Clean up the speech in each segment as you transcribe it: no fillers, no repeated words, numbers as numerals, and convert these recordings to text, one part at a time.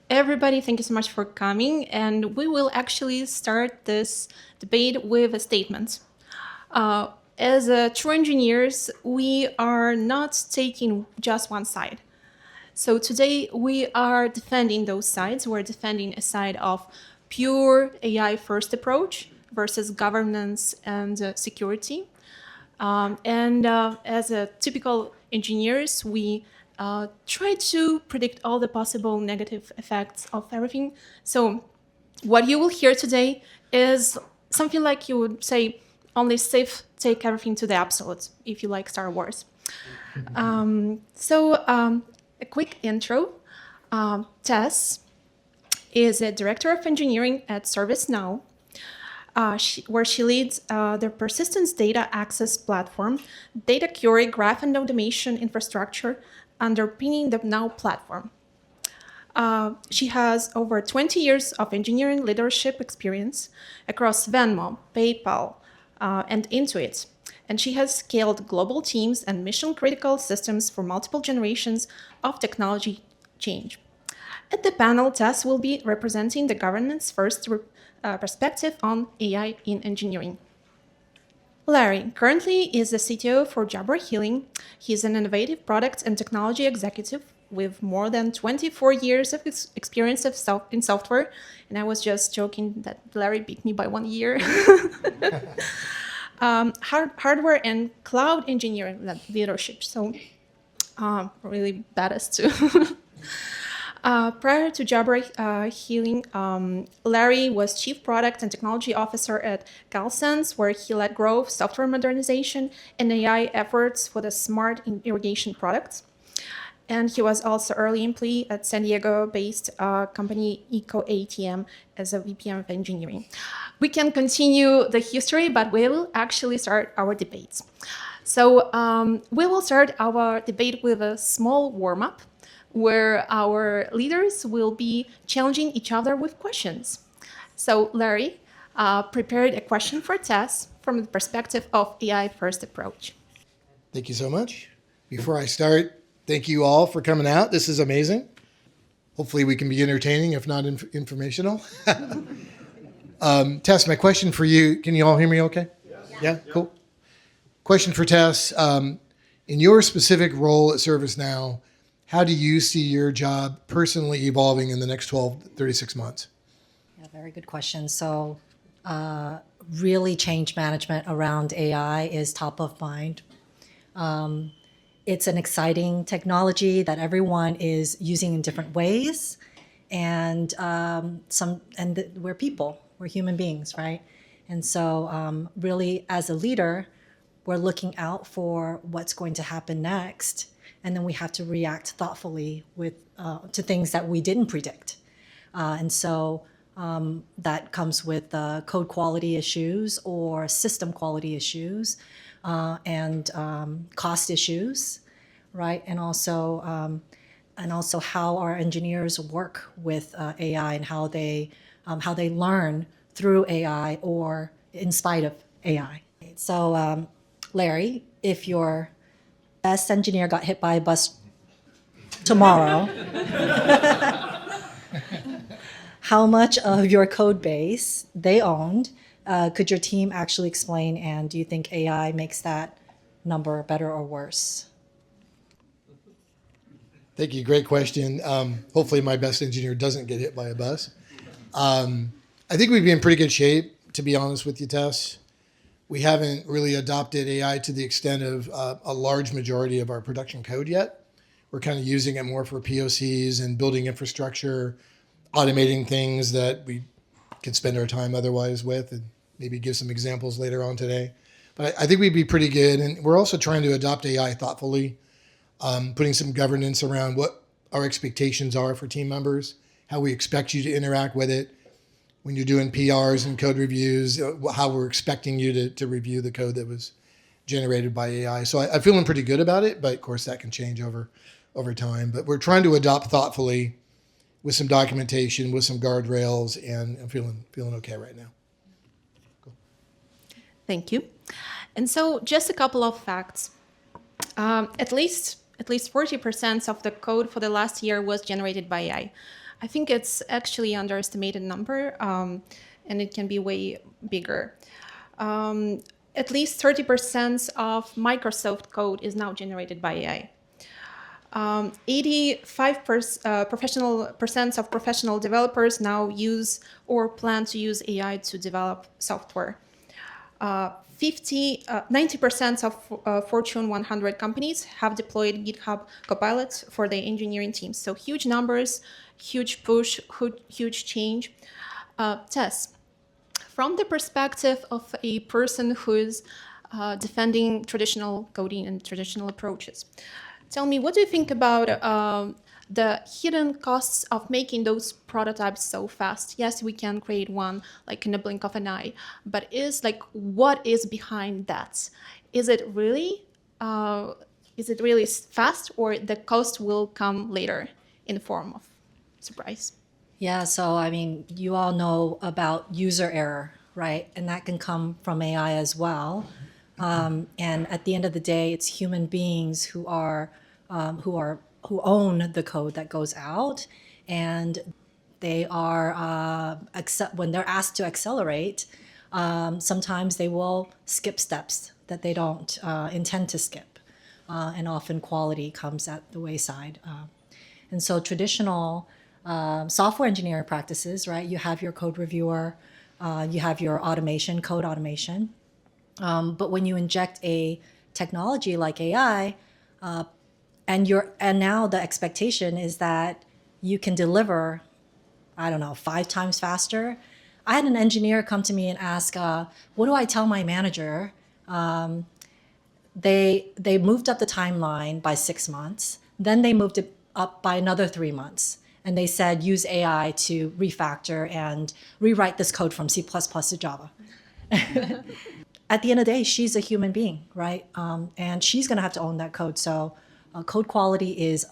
Everybody, thank you so much for coming, and we will actually start this debate with a statement. As true engineers, we are not taking just one side. So today we are defending those sides. We're defending a side of pure AI first approach versus governance and security. As a typical engineers, we try to predict all the possible negative effects of everything. So what you will hear today is something like you would say, only Sith take everything to the absolute, if you like Star Wars. A quick intro. Tess is a director of engineering at ServiceNow, where she leads the persistence data access platform, data query, graph, and automation infrastructure underpinning the Now platform. She has over 20 years of engineering leadership experience across Venmo, PayPal, and Intuit. And she has scaled global teams and mission-critical systems for multiple generations of technology change. At the panel, Tess will be representing the governance first perspective on AI in engineering. Larry currently is the CTO for Jabra Hearing. He's an innovative product and technology executive with more than 24 years of experience in software. And I was just joking that Larry beat me by 1 year. Hardware and cloud engineering leadership. So really badass too. Prior to Jabra Hearing, Larry was Chief Product and Technology Officer at Calsense, where he led growth, software modernization, and AI efforts for the smart irrigation products. And he was also early employee at San Diego-based company EcoATM as a VP of engineering. We can continue the history, but we will actually start our debates. So we will start our debate with a small warm-up, where our leaders will be challenging each other with questions. So Larry prepared a question for Tess from the perspective of AI first approach. Thank you so much. Before I start, thank you all for coming out. This is amazing. Hopefully we can be entertaining, if not informational. Tess, my question for you, can you all hear me okay? Yeah, cool. Question for Tess. In your specific role at ServiceNow, how do you see your job personally evolving in the next 12 to 36 months? Yeah, very good question. So really change management around AI is top of mind. It's an exciting technology that everyone is using in different ways. And we're people, we're human beings, right? And so really as a leader, we're looking out for what's going to happen next. And then we have to react thoughtfully to things that we didn't predict. And so that comes with code quality issues or system quality issues and cost issues, right? And also how our engineers work with AI and how they learn through AI or in spite of AI. So Larry, if your best engineer got hit by a bus tomorrow, how much of your code base they owned could your team actually explain, and do you think AI makes that number better or worse? Thank you. Great question. Hopefully my best engineer doesn't get hit by a bus. I think we'd be in pretty good shape, to be honest with you, Tess. We haven't really adopted AI to the extent of a large majority of our production code yet. We're kind of using it more for POCs and building infrastructure, automating things that we can spend our time otherwise with, and maybe give some examples later on today. But I think we'd be pretty good. And we're also trying to adopt AI thoughtfully, putting some governance around what our expectations are for team members, how we expect you to interact with it. When you're doing PRs and code reviews, how we're expecting you to review the code that was generated by AI. So I'm feeling pretty good about it, but of course that can change over time. But we're trying to adopt thoughtfully with some documentation, with some guardrails, and I'm feeling okay right now. Cool. Thank you. And so just a couple of facts. At least 40% of the code for the last year was generated by AI. I think it's actually an underestimated number, and it can be way bigger. At least 30% of Microsoft code is now generated by AI. 85% of professional developers now use or plan to use AI to develop software. 90% of Fortune 100 companies have deployed GitHub Copilot for their engineering teams. So huge numbers, huge push, huge change. Tess, from the perspective of a person who is defending traditional coding and traditional approaches, tell me, what do you think about the hidden costs of making those prototypes so fast? Yes, we can create one like in a blink of an eye, but what is behind that? Is it really fast, or the cost will come later in the form of surprise? Yeah, so I mean, you all know about user error, right? And that can come from AI as well. And at the end of the day, it's human beings who own the code that goes out, and they are when they're asked to accelerate, sometimes they will skip steps that they don't intend to skip, and often quality comes at the wayside. And so traditional software engineering practices, right? You have your code reviewer, you have your automation, code automation. But when you inject a technology like AI, and now the expectation is that you can deliver, I don't know, 5 times faster. I had an engineer come to me and ask, what do I tell my manager? They moved up the timeline by 6 months. Then they moved it up by another 3 months. And they said, use AI to refactor and rewrite this code from C++ to Java. At the end of the day, she's a human being, right? And she's going to have to own that code. So code quality is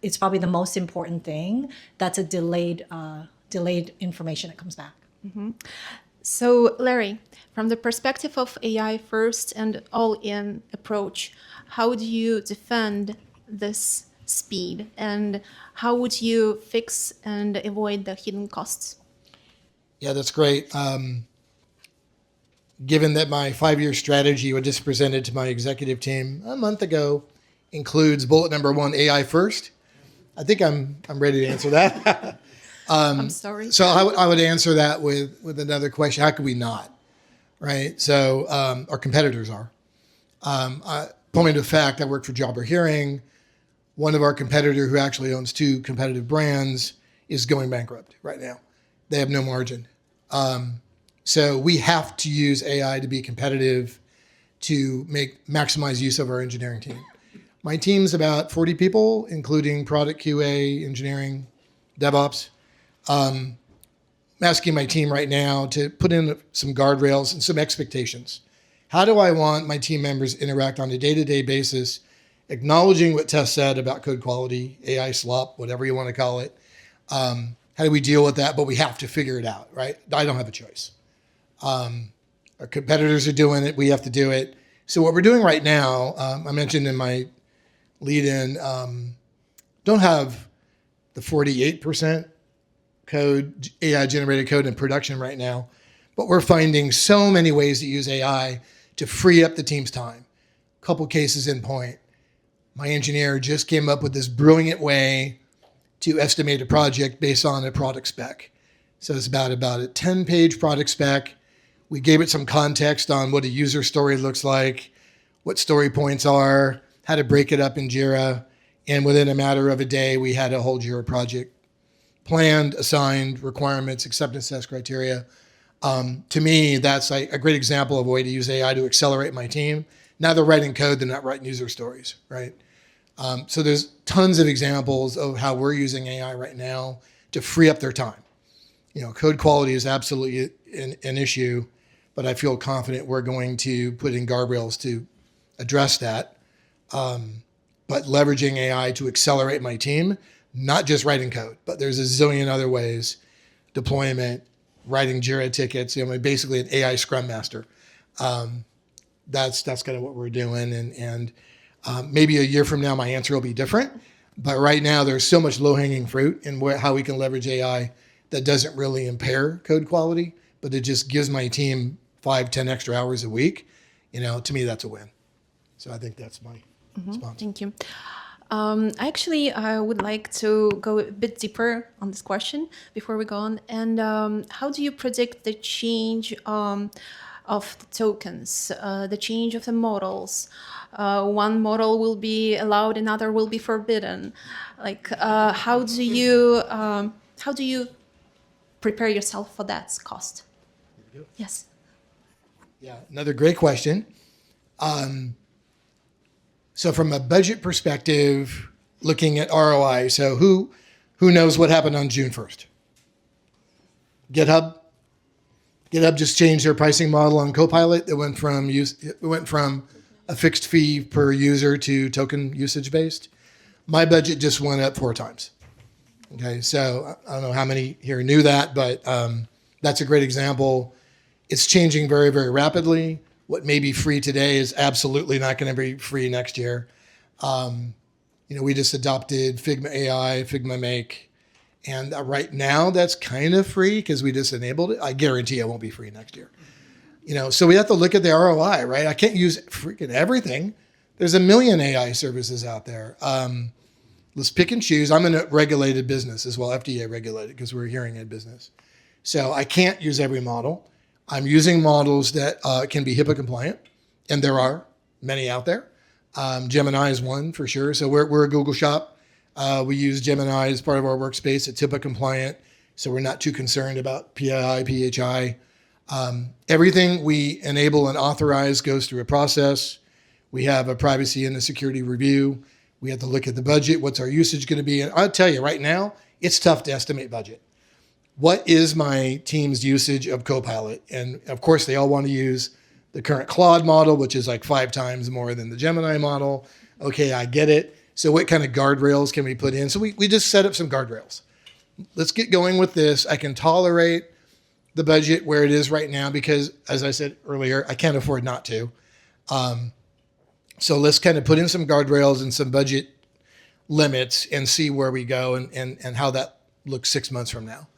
it's probably the most important thing. That's a delayed information that comes back. Mm-hmm. So Larry, from the perspective of AI first and all-in approach, how would you defend this speed, and how would you fix and avoid the hidden costs? Yeah, that's great. Given that my 5-year strategy I just presented to my executive team a month ago includes bullet number 1, AI first, I think I'm ready to answer that. I'm sorry. So I would answer that with another question. How could we not? Right? So our competitors are. Point of fact, I work for Jabra Hearing. One of our competitor, who actually owns 2 competitive brands, is going bankrupt right now. They have no margin. So we have to use AI to be competitive, to maximize use of our engineering team. My team's about 40 people, including product QA, engineering, DevOps. I'm asking my team right now to put in some guardrails and some expectations. How do I want my team members to interact on a day-to-day basis, acknowledging what Tess said about code quality, AI slop, whatever you want to call it? How do we deal with that? But we have to figure it out, right? I don't have a choice. Our competitors are doing it. We have to do it. So what we're doing right now, I mentioned in my lead-in, don't have the 48% code, AI-generated code in production right now, but we're finding so many ways to use AI to free up the team's time. Couple cases in point. My engineer just came up with this brilliant way to estimate a project based on a product spec. So it's about a 10-page product spec. We gave it some context on what a user story looks like, what story points are, how to break it up in Jira. And within a matter of a day, we had a whole Jira project planned, assigned, requirements, acceptance test criteria. To me, that's a great example of a way to use AI to accelerate my team. Now they're writing code, they're not writing user stories, right? So there's tons of examples of how we're using AI right now to free up their time. Code quality is absolutely an issue, but I feel confident we're going to put in guardrails to address that. But leveraging AI to accelerate my team, not just writing code, but there's a zillion other ways: deployment, writing Jira tickets. Basically an AI Scrum Master. That's kind of what we're doing, and Maybe a year from now, my answer will be different. But right now, there's so much low-hanging fruit in how we can leverage AI that doesn't really impair code quality, but it just gives my team 5-10 extra hours a week. To me, that's a win. So I think that's my response. Thank you. Actually, I would like to go a bit deeper on this question before we go on. And how do you predict the change of the tokens, the change of the models? One model will be allowed, another will be forbidden. Like, how do you prepare yourself for that cost? Yes. Yeah, another great question. So from a budget perspective, looking at ROI, so who knows what happened on June 1st? GitHub. GitHub just changed their pricing model on Copilot. It went from a fixed fee per user to token usage based. My budget just went up 4 times. Okay, so I don't know how many here knew that, but that's a great example. It's changing very, very rapidly. What may be free today is absolutely not going to be free next year. We just adopted Figma AI, Figma Make, and right now that's kind of free because we just enabled it. I guarantee it won't be free next year. So we have to look at the ROI, right? I can't use freaking everything. There's a million AI services out there. Let's pick and choose. I'm in a regulated business as well, FDA regulated, because we're a hearing aid business. So I can't use every model. I'm using models that can be HIPAA compliant, and there are many out there. Gemini is one for sure. So we're a Google shop. We use Gemini as part of our workspace. It's HIPAA compliant, so we're not too concerned about PII, PHI. Everything we enable and authorize goes through a process. We have a privacy and a security review. We have to look at the budget. What's our usage going to be? And I'll tell you right now, it's tough to estimate budget. What is my team's usage of Copilot? And of course, they all want to use the current Claude model, which is like 5 times more than the Gemini model. Okay, I get it. So what kind of guardrails can we put in? So we just set up some guardrails. Let's get going with this. I can tolerate the budget where it is right now because, as I said earlier, I can't afford not to. So let's kind of put in some guardrails and some budget limits and see where we go and how that looks 6 months from now.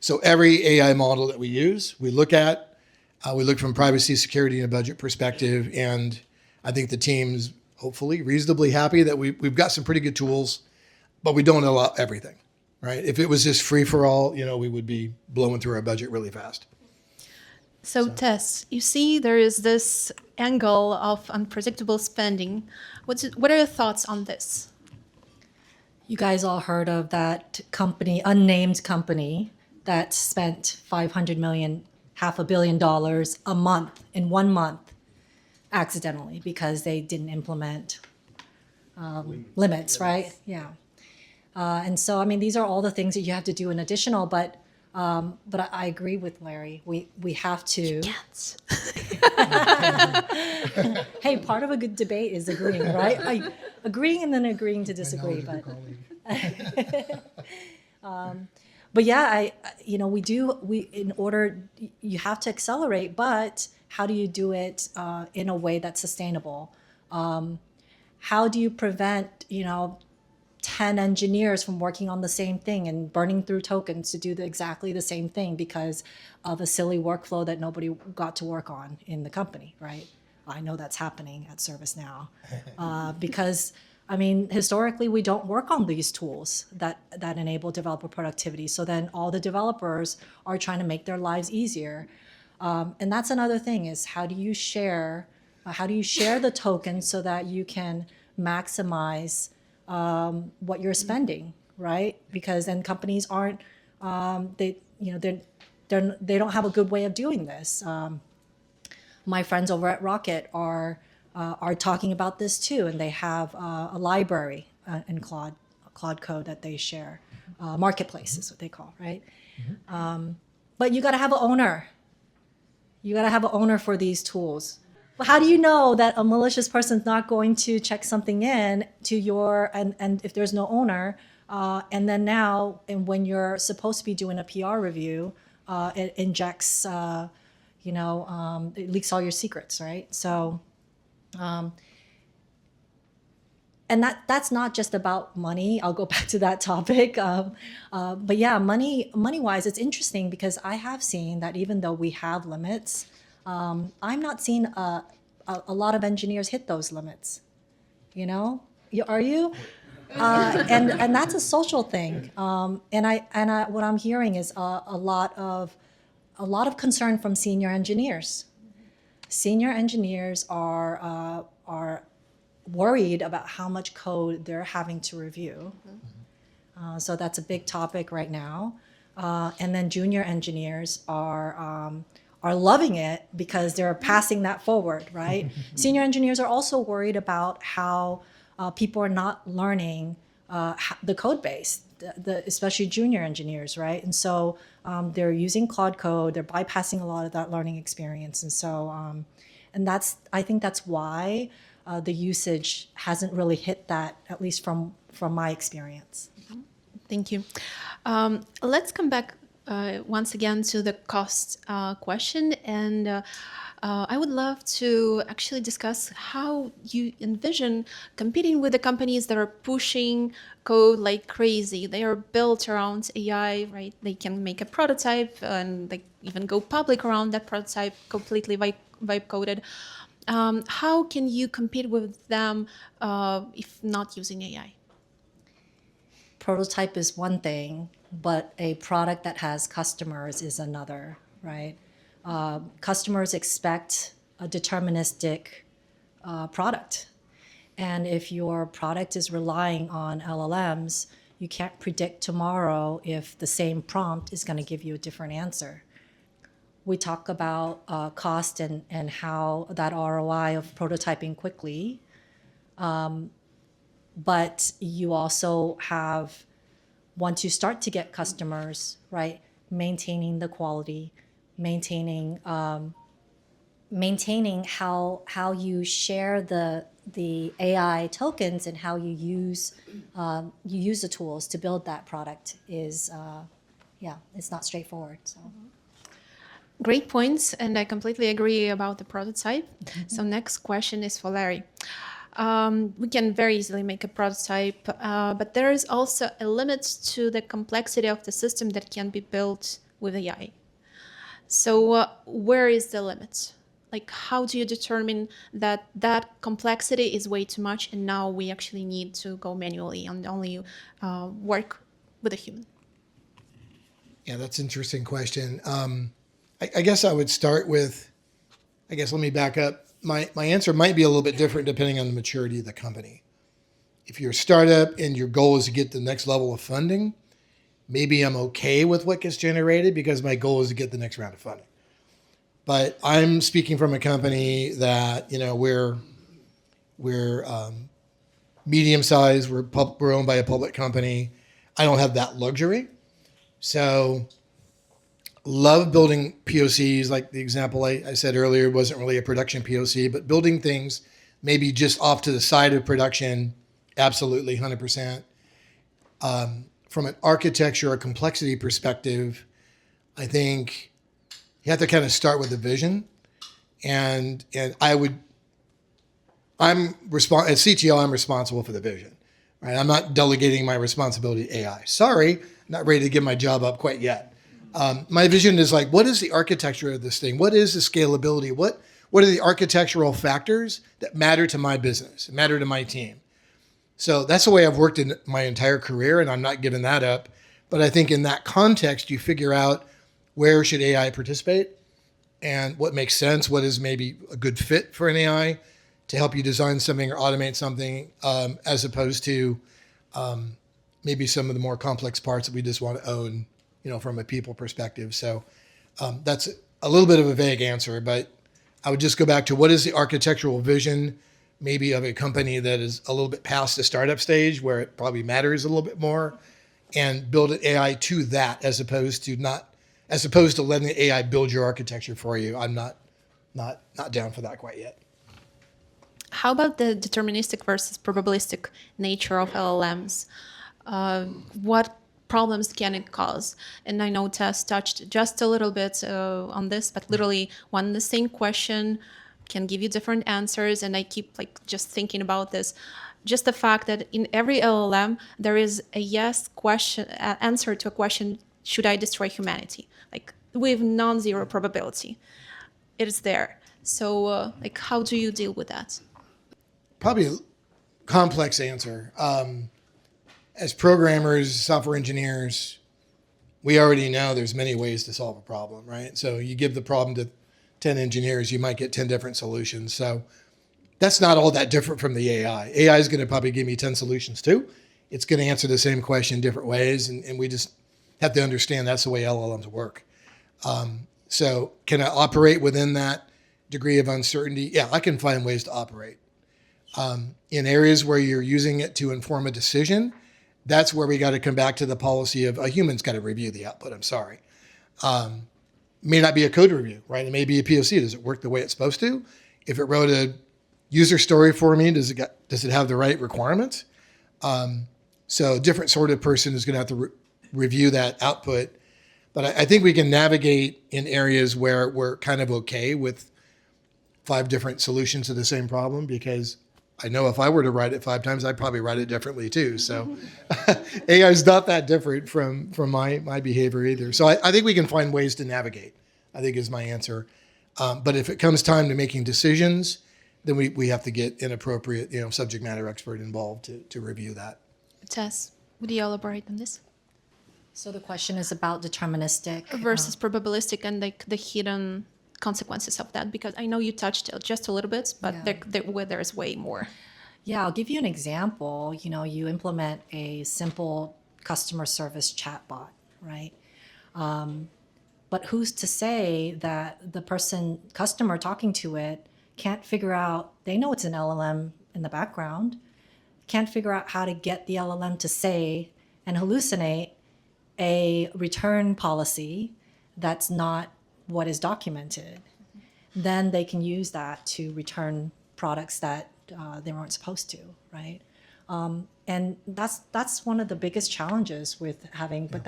So every AI model that we use, we look from privacy, security, and a budget perspective. And I think the team's hopefully reasonably happy that we've got some pretty good tools, but we don't allow everything, right? If it was just free for all, we would be blowing through our budget really fast. So Tess, you see there is this angle of unpredictable spending. What are your thoughts on this? You guys all heard of that company, unnamed company, that spent $500 million, $500 million a month in 1 month accidentally because they didn't implement limits, right? Yeah. And so, I mean, these are all the things that you have to do in additional, but I agree with Larry. We have to. Yes. Hey, part of a good debate is agreeing, right? Agreeing and then agreeing to disagree. But yeah, you have to accelerate, but how do you do it in a way that's sustainable? How do you prevent, 10 engineers from working on the same thing and burning through tokens to do exactly the same thing because of a silly workflow that nobody got to work on in the company, right? I know that's happening at ServiceNow because, historically, we don't work on these tools that enable developer productivity. So then all the developers are trying to make their lives easier. And that's another thing is how do you share the tokens so that you can maximize what you're spending, right? Because then companies aren't they don't have a good way of doing this. My friends over at Rocket are talking about this too, and they have a library in Claude code that they share. Marketplace is what they call, right? Mm-hmm. But you got to have an owner. You got to have an owner for these tools. Well, how do you know that a malicious person's not going to check something in to and if there's no owner, and then when you're supposed to be doing a PR review, it injects, it leaks all your secrets, right? So and that's not just about money. I'll go back to that topic. But yeah, money wise, it's interesting because I have seen that even though we have limits, I'm not seeing a lot of engineers hit those limits. You know, are you? And that's a social thing. And what I'm hearing is a lot of concern from senior engineers. Senior engineers are worried about how much code they're having to review. So that's a big topic right now. And then junior engineers are loving it because they're passing that forward, right? Senior engineers are also worried about how people are not learning the code base, especially junior engineers, right? And so they're using Claude Code, they're bypassing a lot of that learning experience. And so, and I think that's why the usage hasn't really hit that, at least from my experience. Thank you. Let's come back once again to the cost question. And I would love to actually discuss how you envision competing with the companies that are pushing code like crazy. They are built around AI, right? They can make a prototype and they even go public around that prototype, completely vibe coded. How can you compete with them if not using AI? Prototype is one thing, but a product that has customers is another, right? Customers expect a deterministic product. And if your product is relying on LLMs, you can't predict tomorrow if the same prompt is going to give you a different answer. We talk about cost and how that ROI of prototyping quickly. But you also have, once you start to get customers, right, maintaining the quality, maintaining how you share the AI tokens and how you use the tools to build that product is, it's not straightforward. So. Great points, and I completely agree about the prototype. So next question is for Larry. We can very easily make a prototype, but there is also a limit to the complexity of the system that can be built with AI. So where is the limit? Like, how do you determine that that complexity is way too much and now we actually need to go manually and only work with a human? Yeah, that's an interesting question. I guess I would start with, let me back up. My answer might be a little bit different depending on the maturity of the company. If you're a startup and your goal is to get the next level of funding, maybe I'm okay with what gets generated because my goal is to get the next round of funding. But I'm speaking from a company that, we're medium sized, we're owned by a public company. I don't have that luxury. So love building POCs, like the example I said earlier wasn't really a production POC, but building things maybe just off to the side of production, absolutely 100%. From an architecture or complexity perspective, I think you have to kind of start with a vision. And as CTO, I'm responsible for the vision, right? I'm not delegating my responsibility to AI. Sorry, not ready to give my job up quite yet. My vision is like, what is the architecture of this thing? What is the scalability? What are the architectural factors that matter to my business, matter to my team? So that's the way I've worked in my entire career, and I'm not giving that up. But I think in that context, you figure out where should AI participate and what makes sense, what is maybe a good fit for an AI to help you design something or automate something, as opposed to maybe some of the more complex parts that we just want to own, from a people perspective. So that's a little bit of a vague answer, but I would just go back to what is the architectural vision maybe of a company that is a little bit past the startup stage where it probably matters a little bit more, and build an AI to that as opposed to letting the AI build your architecture for you. I'm not down for that quite yet. How about the deterministic versus probabilistic nature of LLMs? What problems can it cause? And I know Tess touched just a little bit on this, but literally one and the same question can give you different answers. And I keep just thinking about this. just the fact that in every LLM there is a yes question answer to a question: should I destroy humanity? Like with non-zero probability, it is there. So, like, how do you deal with that? Probably a complex answer. As programmers, software engineers, we already know there's many ways to solve a problem, right? So you give the problem to 10 engineers, you might get 10 different solutions. So that's not all that different from the AI. AI is going to probably give me 10 solutions too. It's going to answer the same question different ways. And we just have to understand that's the way LLMs work. So can I operate within that degree of uncertainty? Yeah, I can find ways to operate. In areas where you're using it to inform a decision, that's where we got to come back to the policy of a human's got to review the output. I'm sorry. May not be a code review, right? It may be a POC. Does it work the way it's supposed to? If it wrote a user story for me, does it have the right requirements? So a different sort of person is going to have to review that output. But I think we can navigate in areas where we're kind of okay with 5 different solutions to the same problem, because I know if I were to write it 5 times, I'd probably write it differently too. So AI is not that different from my behavior either. So I think we can find ways to navigate, I think is my answer. But if it comes time to making decisions, then we have to get an appropriate subject matter expert involved to review that. Tess, would you elaborate on this? So the question is about deterministic Versus probabilistic and like the hidden consequences of that, because I know you touched just a little bit, but Yeah. there's way more. Yeah, I'll give you an example. You implement a simple customer service chatbot, right? But who's to say that the customer talking to it can't figure out, they know it's an LLM in the background, can't figure out how to get the LLM to say and hallucinate a return policy that's not what is documented. Then they can use that to return products that they weren't supposed to, right? And that's one of the biggest challenges with having, but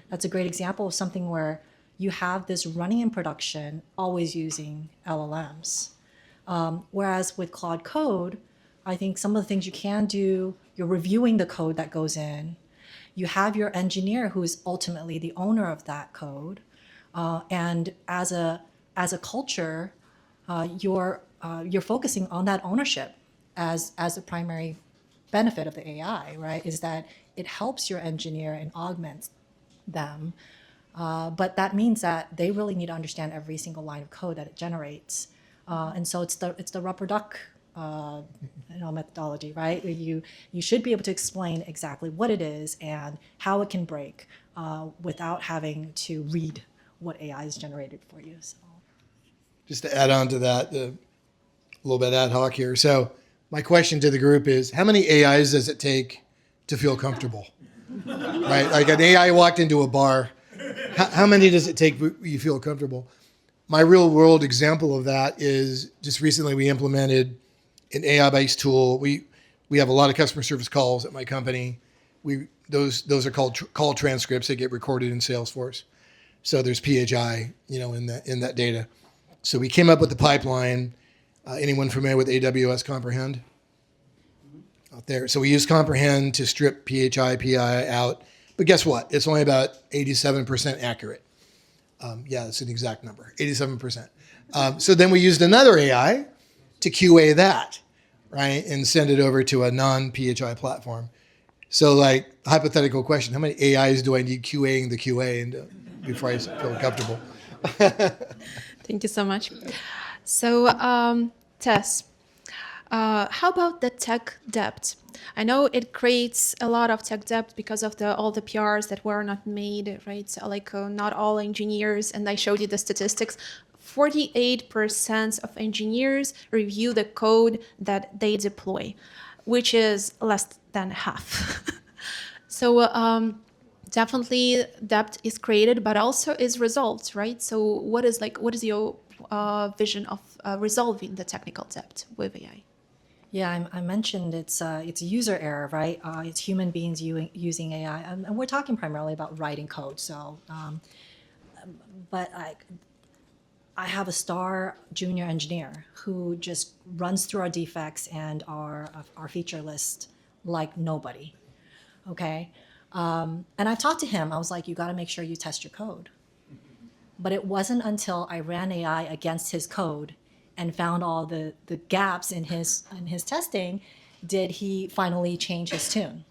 that's a great example of something where you have this running in production, always using LLMs. Whereas with Claude Code, I think some of the things you can do, you're reviewing the code that goes in. You have your engineer who is ultimately the owner of that code. And as a culture, you're focusing on that ownership as a primary benefit of the AI, right? Is that it helps your engineer and augments them. But that means that they really need to understand every single line of code that it generates. And so it's the rubber duck methodology, right? You should be able to explain exactly what it is and how it can break without having to read what AI has generated for you. So. Just to add on to that, a little bit ad hoc here. So my question to the group is, how many AIs does it take to feel comfortable? Right? Like an AI walked into a bar. How many does it take you feel comfortable? My real world example of that is just recently we implemented an AI-based tool. We have a lot of customer service calls at my company. Those are called call transcripts. They get recorded in Salesforce. So there's PHI, in that data. So we came up with the pipeline. Anyone familiar with AWS Comprehend? Out there. So we use Comprehend to strip PHI, PI out. But guess what? It's only about 87% accurate. That's an exact number, 87%. So then we used another AI to QA that, right? And send it over to a non-PHI platform. So like, hypothetical question, how many AIs do I need QAing the QA and before I feel comfortable? Thank you so much. So, Tess, how about the tech debt? I know it creates a lot of tech debt because of all the PRs that were not made, right? So like not all engineers, and I showed you the statistics, 48% of engineers review the code that they deploy, which is less than half. So definitely debt is created, but also is resolved, right? So what is your vision of resolving the technical debt with AI? Yeah, I mentioned it's user error, right? It's human beings using AI, and we're talking primarily about writing code. So, but I have a star junior engineer who just runs through our defects and our feature list like nobody. Okay. And I talked to him. I was like, you got to make sure you test your code. But it wasn't until I ran AI against his code and found all the gaps in his testing did he finally change his tune,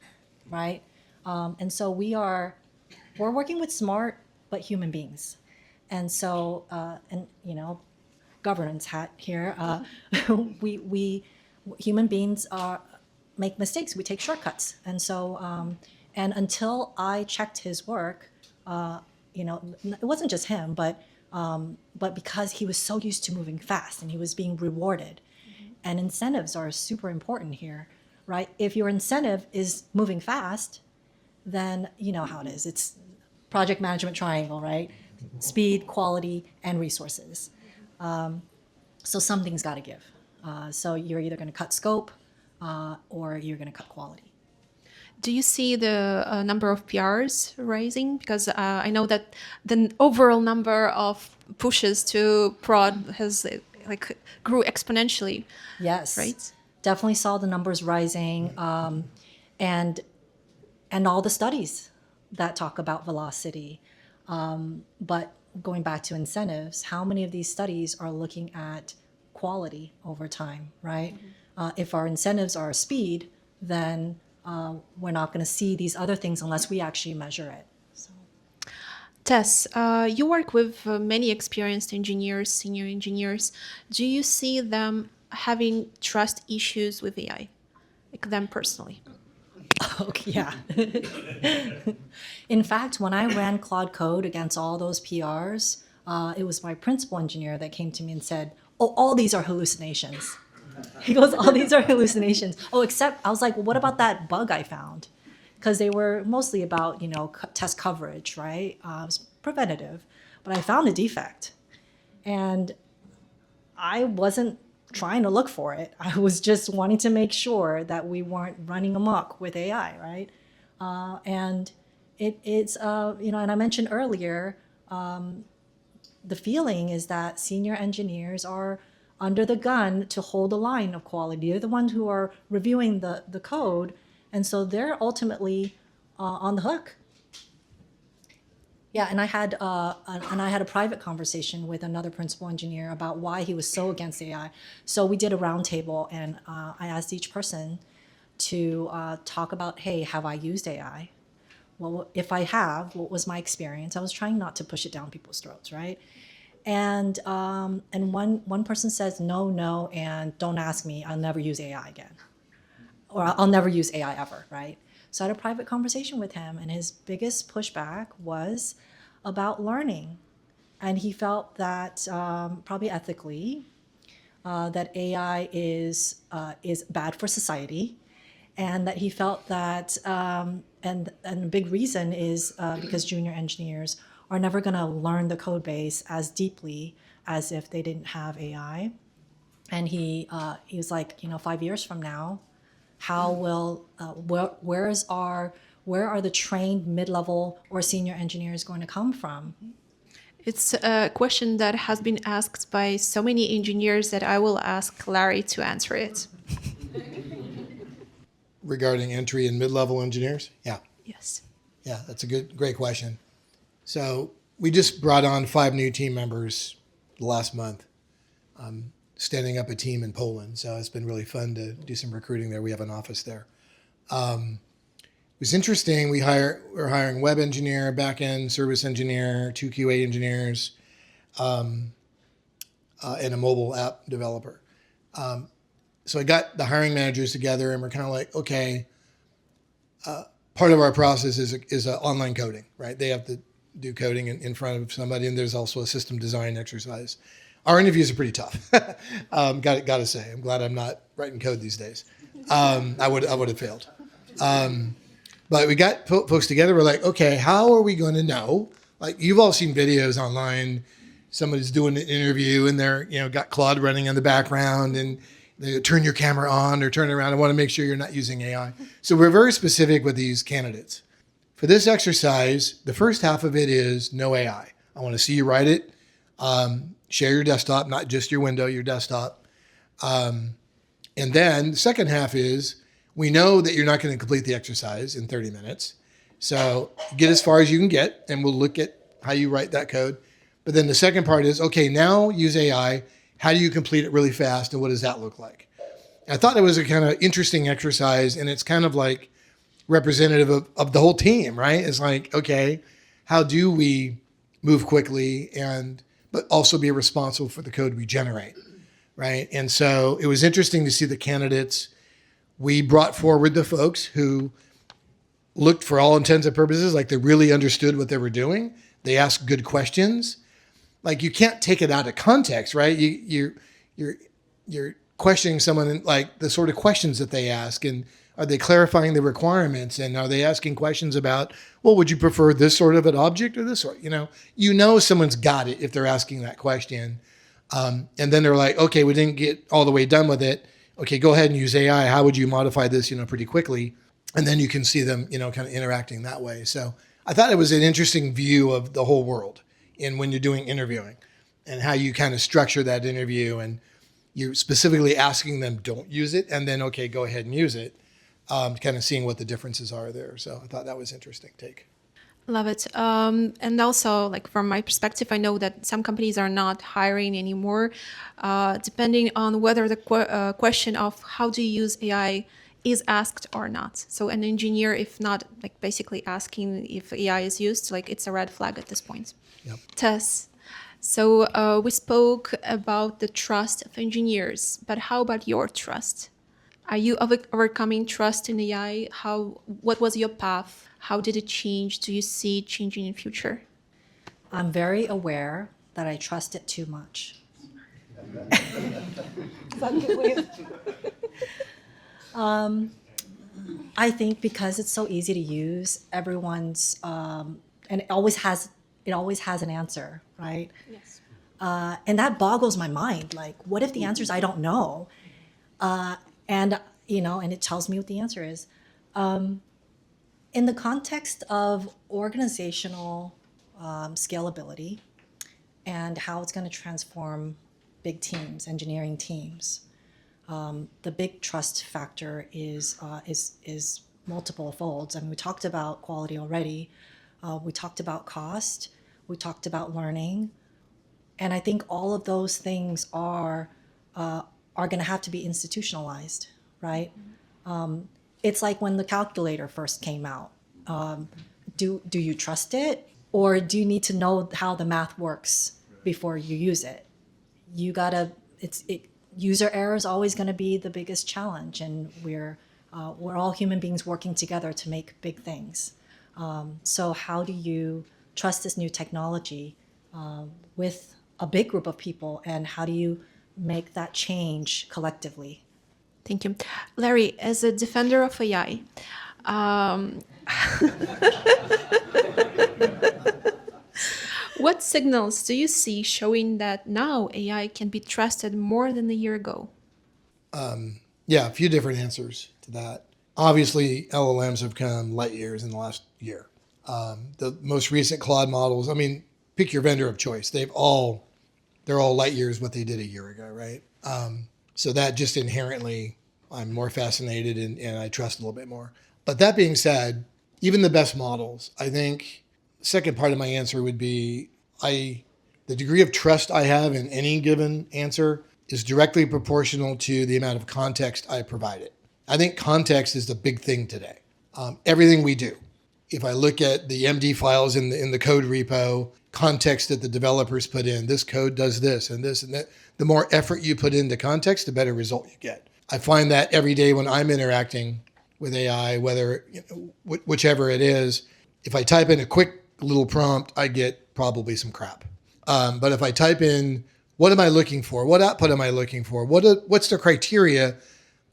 right? And so we're working with smart but human beings. And so, governance hat here, we human beings make mistakes. We take shortcuts. And so, and until I checked his work, it wasn't just him, but because he was so used to moving fast and he was being rewarded. And incentives are super important here, right? If your incentive is moving fast, then you know how it is. It's project management triangle, right? Speed, quality, and resources. So something's got to give. So you're either going to cut scope or you're going to cut quality. Do you see the number of PRs rising? Because I know that the overall number of pushes to prod has grew exponentially. Yes, right. Definitely saw the numbers rising, and all the studies that talk about velocity. But going back to incentives, how many of these studies are looking at quality over time, right? If our incentives are speed, then we're not going to see these other things unless we actually measure it. So. Tess, you work with many experienced engineers, senior engineers. Do you see them having trust issues with AI, like them personally? Okay, yeah. In fact, when I ran Claude Code against all those PRs, it was my principal engineer that came to me and said, "Oh, all these are hallucinations." He goes, "All these are hallucinations." Oh, except I was like, "Well, what about that bug I found?" Because they were mostly about, test coverage, right? It was preventative, but I found a defect, and I wasn't trying to look for it. I was just wanting to make sure that we weren't running amok with AI, right? And it's and I mentioned earlier, the feeling is that senior engineers are under the gun to hold the line of quality. They're the ones who are reviewing the code, and so they're ultimately on the hook. Yeah, and I had a private conversation with another principal engineer about why he was so against AI. So we did a roundtable, and I asked each person to talk about, hey, have I used AI? Well, if I have, what was my experience? I was trying not to push it down people's throats, right? And one person says no, and don't ask me. I'll never use AI again, or I'll never use AI ever, right? So I had a private conversation with him, and his biggest pushback was about learning. And he felt that probably ethically, that AI is bad for society, and that he felt that, and a big reason is because junior engineers are never going to learn the code base as deeply as if they didn't have AI. And he was like, 5 years from now, how will where are the trained mid-level or senior engineers going to come from? It's a question that has been asked by so many engineers that I will ask Larry to answer it. Regarding entry and mid-level engineers? Yeah. Yes. Yeah, that's a great question. So we just brought on 5 new team members last month, standing up a team in Poland. So it's been really fun to do some recruiting there. We have an office there. It was interesting. We're hiring web engineer, back-end service engineer, 2 QA engineers, and a mobile app developer. So I got the hiring managers together, and we're kind of like, okay, part of our process is online coding, right? They have to do coding in front of somebody, and there's also a system design exercise. Our interviews are pretty tough. Got to say, I'm glad I'm not writing code these days. I would have failed. But we got folks together. We're like, okay, how are we going to know? Like, you've all seen videos online. Somebody's doing an interview, and they're got Claude running in the background, and they turn your camera on or turn it around. I want to make sure you're not using AI. So we're very specific with these candidates. For this exercise, the first half of it is no AI. I want to see you write it. share your desktop, not just your window, your desktop. And then the second half is we know that you're not going to complete the exercise in 30 minutes. So get as far as you can get, and we'll look at how you write that code. But then the second part is, okay, now use AI. How do you complete it really fast, and what does that look like? I thought it was a kind of interesting exercise, and it's kind of like representative of the whole team, right? It's like, okay, how do we move quickly but also be responsible for the code we generate, right? And so it was interesting to see the candidates. We brought forward the folks who looked, for all intents and purposes, like they really understood what they were doing. They asked good questions. Like you can't take it out of context, right? You're questioning someone like the sort of questions that they ask, and are they clarifying the requirements, and are they asking questions about, well, would you prefer this sort of an object or this sort? You know someone's got it if they're asking that question, and then they're like, okay, we didn't get all the way done with it. Okay, go ahead and use AI. How would you modify this, pretty quickly? And then you can see them, kind of interacting that way. So I thought it was an interesting view of the whole world in when you're doing interviewing and how you kind of structure that interview, and you're specifically asking them, don't use it, and then, okay, go ahead and use it, kind of seeing what the differences are there. So I thought that was interesting take. Love it. And also, like from my perspective, I know that some companies are not hiring anymore, depending on whether the question of how do you use AI is asked or not. So an engineer, if not like basically asking if AI is used, like it's a red flag at this point. Yep. Tess, so we spoke about the trust of engineers, but how about your trust? Are you overcoming trust in AI? What was your path? How did it change? Do you see it changing in future? I'm very aware that I trust it too much. I think because it's so easy to use, everyone's and it always has an answer, right? Yes. And that boggles my mind. Like, what if the answer is I don't know? And it tells me what the answer is. In the context of organizational scalability and how it's going to transform big teams, engineering teams, the big trust factor is multiple folds. I mean, we talked about quality already. We talked about cost. We talked about learning, and I think all of those things are going to have to be institutionalized, right? It's like when the calculator first came out. Do you trust it, or do you need to know how the math works before you use it? You gotta. User error is always going to be the biggest challenge, and we're all human beings working together to make big things. So how do you trust this new technology with a big group of people, and how do you make that change collectively? Thank you. Larry, as a defender of AI, what signals do you see showing that now AI can be trusted more than a year ago? Yeah, a few different answers to that. Obviously, LLMs have come light years in the last year. The most recent Claude models, I mean, pick your vendor of choice. They're all light years what they did a year ago, right? So that just inherently, I'm more fascinated and I trust a little bit more. But that being said, even the best models, I think the second part of my answer would be the degree of trust I have in any given answer is directly proportional to the amount of context I provide it. I think context is the big thing today. Everything we do. If I look at the MD files in the code repo, context that the developers put in, this code does this and that. The more effort you put into context, the better result you get. I find that every day when I'm interacting with AI, whether whichever it is, if I type in a quick little prompt, I get probably some crap. But if I type in, what am I looking for? What output am I looking for? What's the criteria?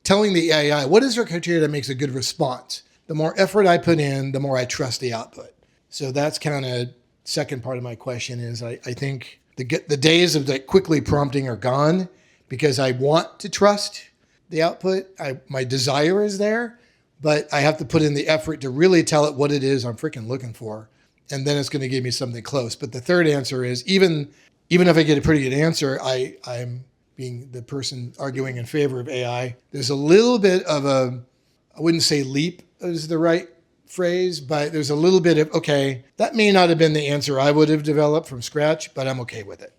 Telling the AI, what is the criteria that makes a good response? The more effort I put in, the more I trust the output. So that's kind of second part of my question is I think the days of like quickly prompting are gone because I want to trust the output. My desire is there, but I have to put in the effort to really tell it what it is I'm freaking looking for. And then it's going to give me something close. But the third answer is even even if I get a pretty good answer, I'm being the person arguing in favor of AI. There's a little bit of I wouldn't say leap is the right phrase, but there's a little bit of, okay, that may not have been the answer I would have developed from scratch, but I'm okay with it.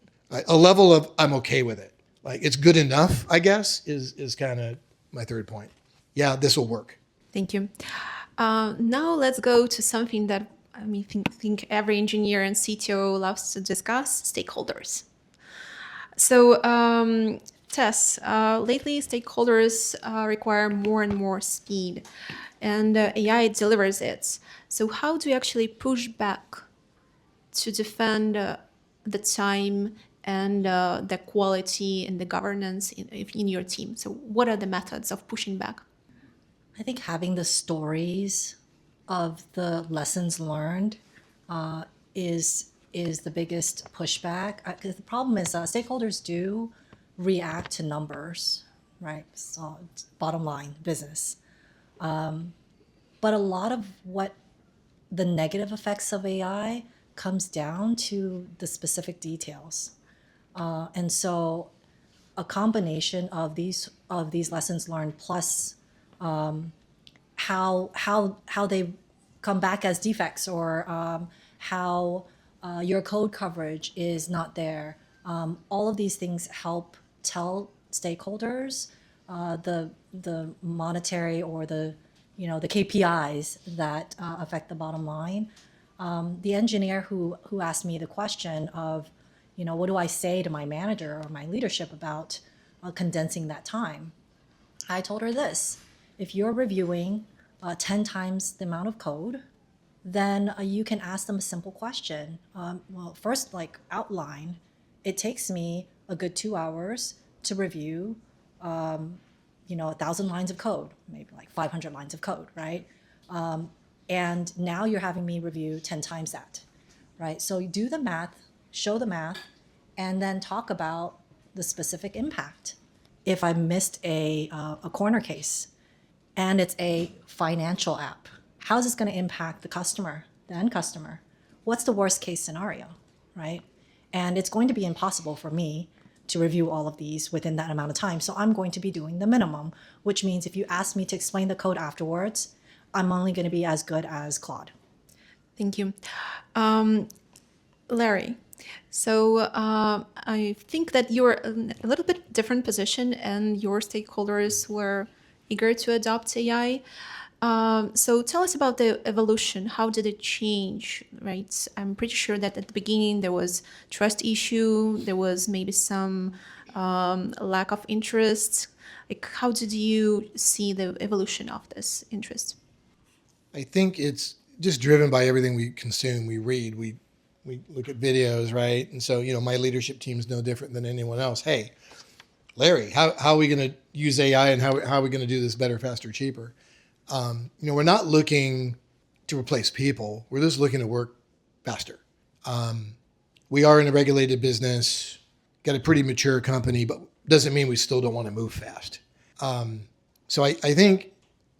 A level of I'm okay with it. Like it's good enough, I guess, is kind of my third point. Yeah, this will work. Thank you. Now let's go to something that think every engineer and CTO loves to discuss: stakeholders. So, Tess, lately stakeholders require more and more speed, and AI delivers it. So, how do you actually push back to defend the time and the quality and the governance in your team? So, what are the methods of pushing back? I think having the stories of the lessons learned is the biggest pushback. Because the problem is stakeholders do react to numbers, right? So bottom line, business. But a lot of what the negative effects of AI comes down to the specific details. And so a combination of these lessons learned plus how they come back as defects, or how your code coverage is not there. All of these things help tell stakeholders the monetary or the KPIs that affect the bottom line. The engineer who asked me the question of, what do I say to my manager or my leadership about condensing that time? I told her this: if you're reviewing 10 times the amount of code, then you can ask them a simple question. Well, first, outline. It takes me a good 2 hours to review, 1,000 lines of code, maybe 500 lines of code, right? And now you're having me review 10 times that, right? So you do the math, show the math, and then talk about the specific impact. If I missed a corner case and it's a financial app, how is this going to impact the customer, the end customer? What's the worst case scenario, right? And it's going to be impossible for me to review all of these within that amount of time. So I'm going to be doing the minimum, which means if you ask me to explain the code afterwards, I'm only going to be as good as Claude. Thank you. Larry, so I think that you're in a little bit different position and your stakeholders were eager to adopt AI. So tell us about the evolution. How did it change, right? I'm pretty sure that at the beginning there was trust issue. There was maybe some lack of interest. How did you see the evolution of this interest? I think it's just driven by everything we consume, we read, we look at videos, right? And so, my leadership team is no different than anyone else. Hey, Larry, how are we going to use AI and how are we going to do this better, faster, cheaper? We're not looking to replace people. We're just looking to work faster. We are in a regulated business, got a pretty mature company, but doesn't mean we still don't want to move fast. So I think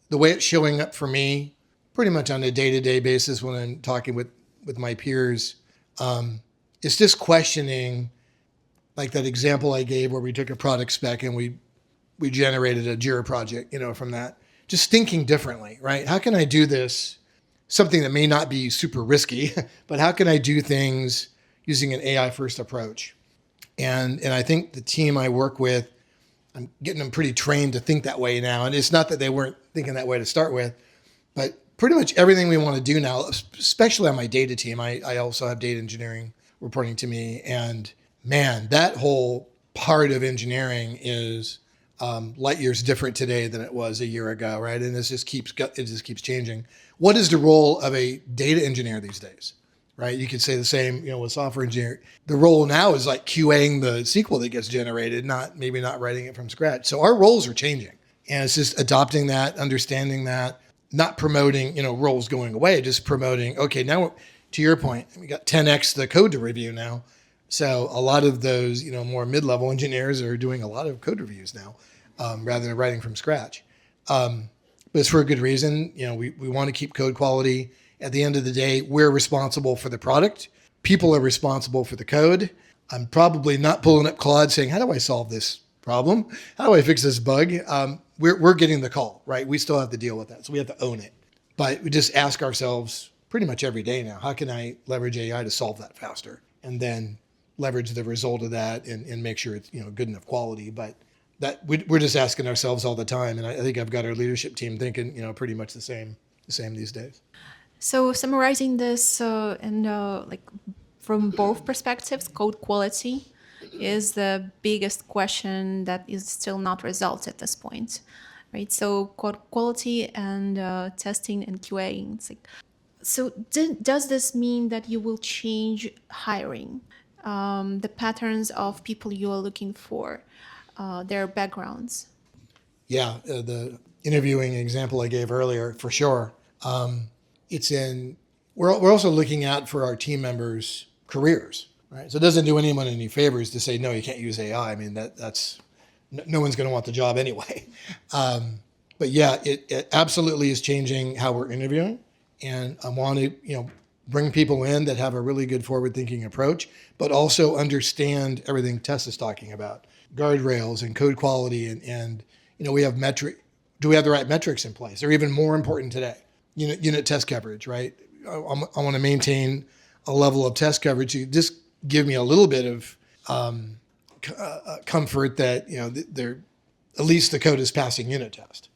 the way it's showing up for me, pretty much on a day-to-day basis when I'm talking with my peers, it's just questioning, like that example I gave where we took a product spec and we generated a Jira project, from that. Just thinking differently, right? How can I do this, something that may not be super risky, but how can I do things using an AI first approach? And I think the team I work with, I'm getting them pretty trained to think that way now. And it's not that they weren't thinking that way to start with, but pretty much everything we want to do now, especially on my data team, I also have data engineering reporting to me. And man, that whole part of engineering is light years different today than it was a year ago, right? And it just keeps changing. What is the role of a data engineer these days, right? You could say the same, with software engineer. The role now is like QAing the SQL that gets generated, maybe not writing it from scratch. So our roles are changing, and it's just adopting that, understanding that, not promoting, roles going away, just promoting, okay, now to your point, we got 10x the code to review now. So a lot of those, more mid-level engineers are doing a lot of code reviews now, rather than writing from scratch. But it's for a good reason. We want to keep code quality. At the end of the day, we're responsible for the product. People are responsible for the code. I'm probably not pulling up Claude saying, how do I solve this problem? How do I fix this bug? We're getting the call, right? We still have to deal with that. So we have to own it. But we just ask ourselves pretty much every day now, how can I leverage AI to solve that faster? And then leverage the result of that and make sure it's good enough quality. But that we're just asking ourselves all the time. And I think I've got our leadership team thinking, pretty much the same these days. So summarizing this and like from both perspectives, code quality is the biggest question that is still not resolved at this point, right? So code quality and testing and QA. It's like, so does this mean that you will change hiring, the patterns of people you are looking for, their backgrounds? Yeah, the interviewing example I gave earlier, for sure. We're also looking out for our team members' careers, right? So it doesn't do anyone any favors to say, no, you can't use AI. I mean, that's no one's going to want the job anyway. But yeah, it absolutely is changing how we're interviewing. And I want to, bring people in that have a really good forward-thinking approach, but also understand everything Tess is talking about, guardrails and code quality, and we have do we have the right metrics in place? They're even more important today. Unit test coverage, right? I want to maintain a level of test coverage. You just give me a little bit of comfort that they're at least the code is passing unit test.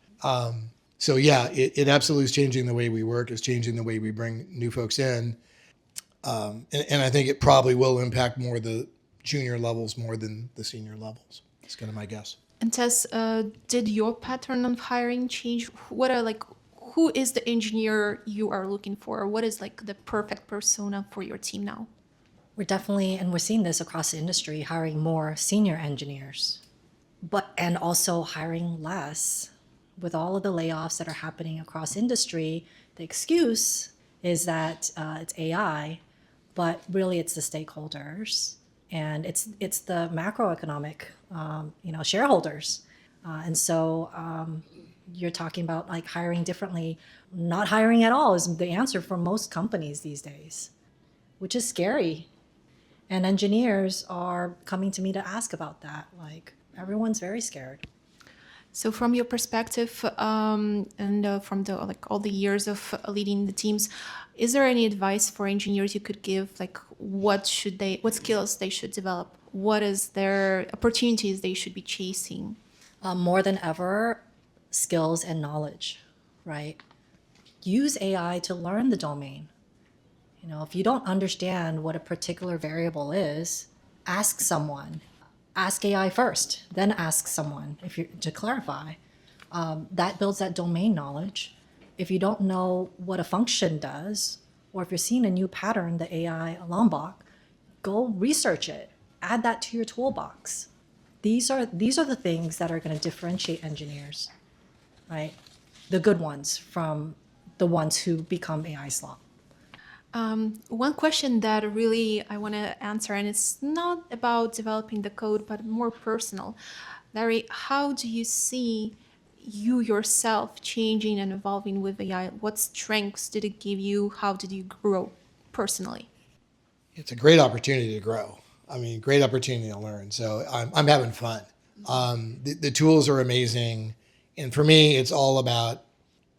So yeah, it absolutely is changing the way we work. It's changing the way we bring new folks in, and I think it probably will impact more the junior levels more than the senior levels. That's kind of my guess. And Tess, did your pattern of hiring change? Who is the engineer you are looking for? What is like the perfect persona for your team now? We're definitely, and we're seeing this across the industry, hiring more senior engineers, and also hiring less. With all of the layoffs that are happening across industry, the excuse is that it's AI, but really it's the stakeholders and it's the macroeconomic, shareholders. And so you're talking about like hiring differently. Not hiring at all is the answer for most companies these days, which is scary. And engineers are coming to me to ask about that. Like everyone's very scared. So from your perspective, and from all the years of leading the teams, is there any advice for engineers you could give? Like what skills they should develop? What is their opportunities they should be chasing? More than ever, skills and knowledge, right? Use AI to learn the domain. If you don't understand what a particular variable is, ask someone. Ask AI first, then ask someone to clarify. That builds that domain knowledge. If you don't know what a function does, or if you're seeing a new pattern, the AI alarm block, go research it. Add that to your toolbox. These are the things that are going to differentiate engineers, right? The good ones from the ones who become AI slop. One question that really I want to answer, and it's not about developing the code, but more personal. Larry, how do you see you yourself changing and evolving with AI? What strengths did it give you? How did you grow personally? It's a great opportunity to grow. I mean, great opportunity to learn. So I'm having fun. The tools are amazing. And for me, it's all about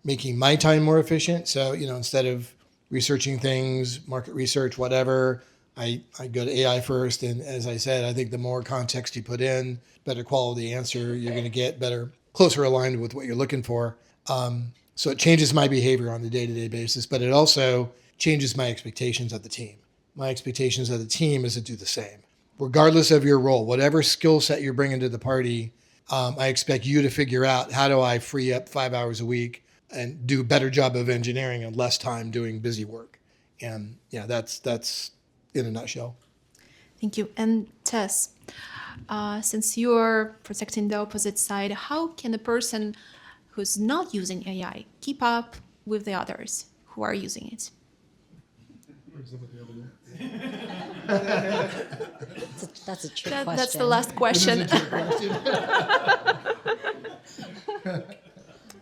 making my time more efficient. So, instead of researching things, market research, whatever, I go to AI first. And as I said, I think the more context you put in, better quality answer you're going to get, closer aligned with what you're looking for. So it changes my behavior on a day-to-day basis, but it also changes my expectations of the team. My expectations of the team is to do the same. Regardless of your role, whatever skill set you're bringing to the party, I expect you to figure out, how do I free up 5 hours a week and do a better job of engineering and less time doing busy work. And yeah, that's in a nutshell. Thank you. And Tess, since you're protecting the opposite side, how can a person who's not using AI keep up with the others who are using it? That's a trick question. That's the last question.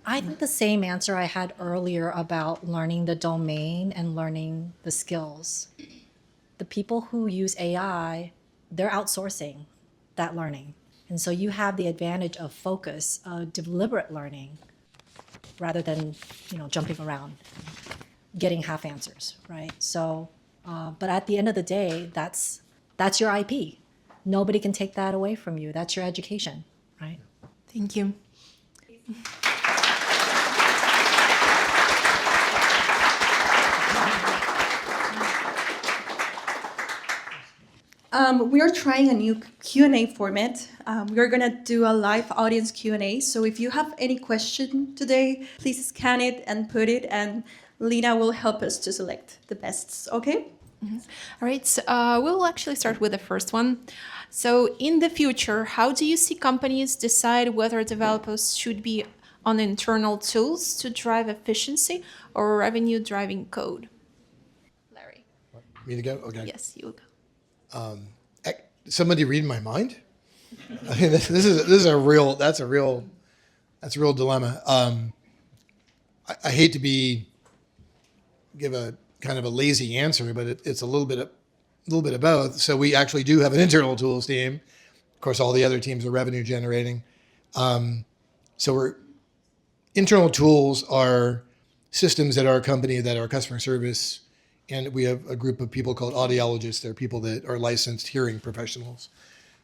I think the same answer I had earlier about learning the domain and learning the skills. The people who use AI they're outsourcing that learning. And so you have the advantage of focus, deliberate learning, rather than, jumping around, getting half answers, right? So, but at the end of the day, that's your IP. Nobody can take that away from you. That's your education, right? Thank you. We are trying a new Q&A format. We're going to do a live audience Q&A. So if you have any question today, please scan it and put it, and Lena will help us to select the bests, okay? All right, so we'll actually start with the first one. So in the future, how do you see companies decide whether developers should be on internal tools to drive efficiency or revenue-driving code? Larry. Me to go? Okay. Yes, you will go. Somebody read my mind? I mean, this is a real dilemma. I hate to give a kind of a lazy answer, but it's a little bit of both. So we actually do have an internal tools team. Of course, all the other teams are revenue generating. Internal tools are systems at our company that are customer service. And we have a group of people called audiologists. They're people that are licensed hearing professionals.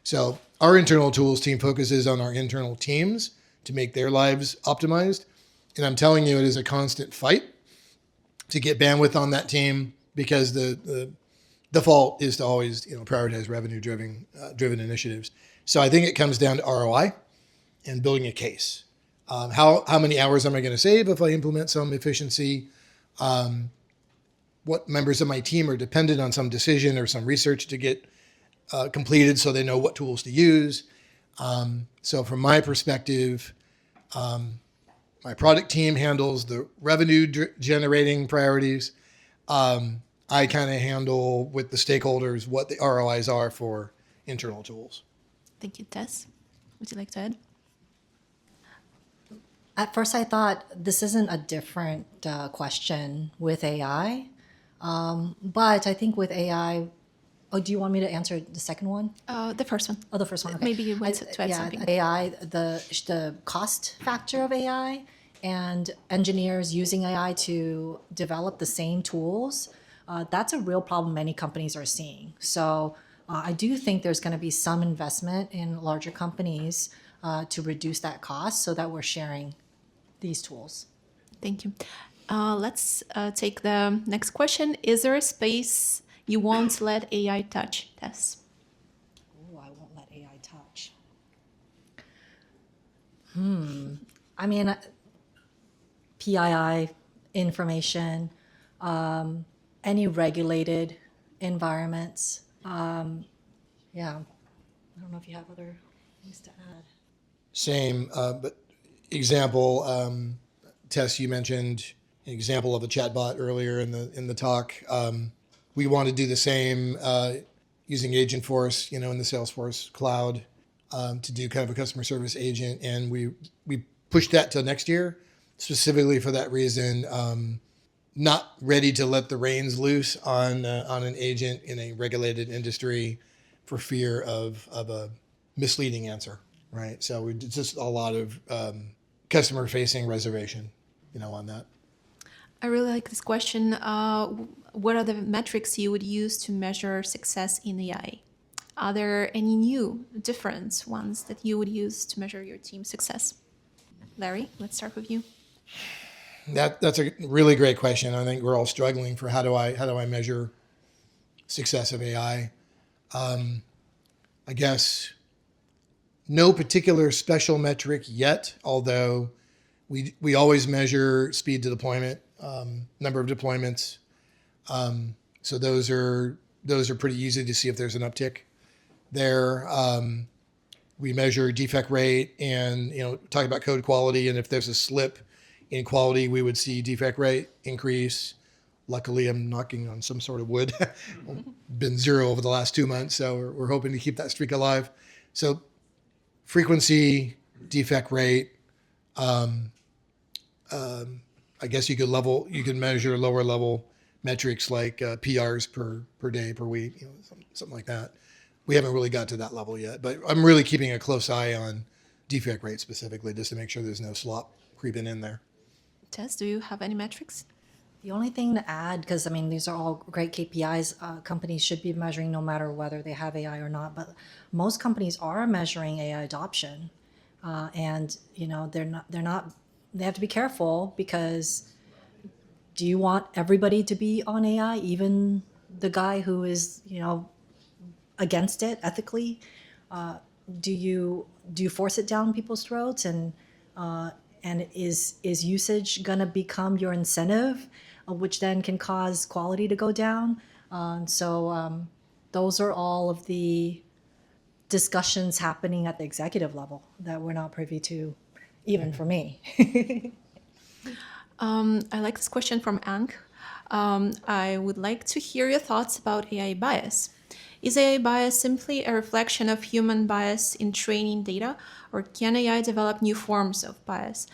So our internal tools team focuses on our internal teams to make their lives optimized. And I'm telling you, it is a constant fight to get bandwidth on that team because the default is to always prioritize revenue-driven initiatives. So I think it comes down to ROI and building a case. How many hours am I going to save if I implement some efficiency? What members of my team are dependent on some decision or some research to get completed so they know what tools to use. So from my perspective, my product team handles the revenue generating priorities. I kind of handle with the stakeholders what the ROIs are for internal tools. Thank you, Tess. Would you like to add? At first, I thought this isn't a different question with AI. But I think with AI, do you want me to answer the second one? The first one. Oh, the first one. Okay. Maybe you want to add something. AI, the cost factor of AI and engineers using AI to develop the same tools, that's a real problem many companies are seeing. So I do think there's going to be some investment in larger companies to reduce that cost so that we're sharing these tools. Thank you. Let's take the next question. Is there a space you won't let AI touch, Tess? Oh, I won't let AI touch. I mean, PII information, any regulated environments. Yeah. I don't know if you have other things to add. Same, but example, Tess, you mentioned an example of a chatbot earlier in the talk. We want to do the same using Agentforce, in the Salesforce cloud to do kind of a customer service agent, and we pushed that till next year specifically for that reason. Not ready to let the reins loose on an agent in a regulated industry for fear of a misleading answer, right? So it's just a lot of customer-facing reservation, on that. I really like this question. What are the metrics you would use to measure success in AI? Are there any new, different ones that you would use to measure your team's success? Larry, let's start with you. That's a really great question. I think we're all struggling for how do I measure success of AI. I guess no particular special metric yet, although we always measure speed to deployment, number of deployments. So those are pretty easy to see if there's an uptick there. We measure defect rate and talk about code quality, and if there's a slip in quality, we would see defect rate increase. Luckily, I'm knocking on some sort of wood. Been 0 over the last 2 months, so we're hoping to keep that streak alive. So frequency, defect rate. I guess you could measure lower level metrics like PRs per day, per week, something like that. we haven't really got to that level yet. But I'm really keeping a close eye on defect rate specifically, just to make sure there's no slop creeping in there. Tess, do you have any metrics? The only thing to add, because I mean, these are all great KPIs companies should be measuring no matter whether they have AI or not, but most companies are measuring AI adoption. And, you know, they have to be careful because do you want everybody to be on AI, even the guy who is, you know, against it ethically? Do you force it down people's throats, and is usage gonna become your incentive, which then can cause quality to go down? Those are all of the discussions happening at the executive level that we're not privy to, even for me. I like this question from Ank. I would like to hear your thoughts about AI bias. Is AI bias simply a reflection of human bias in training data, or can AI develop new forms of bias?